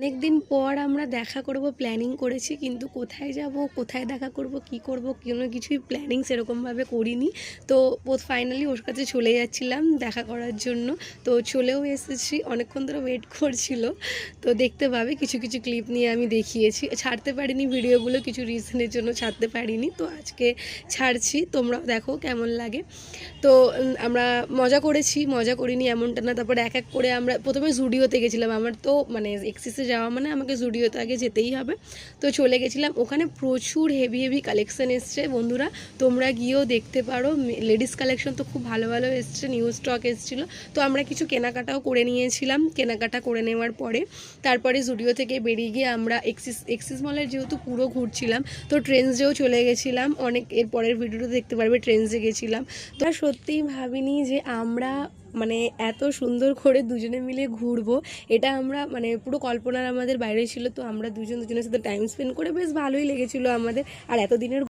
অনেক দিন পর আমরা দেখা করব প্ল্যানিং করেছি, কিন্তু কোথায় যাব, কোথায় দেখা করব, কি করব, কোনো কিছুই প্ল্যানিং সেরকমভাবে করিনি। তো ফাইনালি ওর কাছে চলে যাচ্ছিলাম দেখা করার জন্য। তো চলেও এসেছি, অনেকক্ষণ ধরে ওয়েট করছিল। তো দেখতে পাবে কিছু কিছু ক্লিপ নিয়ে আমি দেখিয়েছি, ছাড়তে পারিনি ভিডিওগুলো, কিছু রিজনের জন্য ছাড়তে পারিনি। তো আজকে ছাড়ছি, তোমরাও দেখো কেমন লাগে। তো আমরা মজা করেছি, মজা করিনি এমনটা না। তারপরে এক এক করে আমরা প্রথমে জুডিওতে গেছিলাম। আমার তো মানে এক্সিসে যাওয়া মানে আমাকে জুডিওতে আগে যেতেই হবে। তো চলে গেছিলাম, ওখানে প্রচুর হেভি হেভি কালেকশান এসছে বন্ধুরা, তোমরা গিয়েও দেখতে পারো। লেডিস কালেকশন তো খুব ভালো ভালো এসছে, নিউ স্টক এসেছিলো। তো আমরা কিছু কেনাকাটাও করে নিয়েছিলাম। কেনাকাটা করে নেওয়ার পরে তারপরে জুডিও থেকে বেরিয়ে গিয়ে আমরা এক্সিস মলের যেহেতু পুরো ঘুরছিলাম, তো ট্রেন্ডসেও চলে গেছিলাম। অনেক এর পরের ভিডিওতে দেখতে পারবে ট্রেন্ডসে গেছিলাম। তো সত্যিই ভাবিনি যে আমরা মানে এত সুন্দর করে দুজনে মিলে ঘুরবো, এটা আমরা মানে পুরো কল্পনার আমাদের বাইরে ছিল। তো আমরা দুজনের সাথে টাইম স্পেন্ড করে বেশ ভালোই লেগেছিলো আমাদের। আর এতদিনের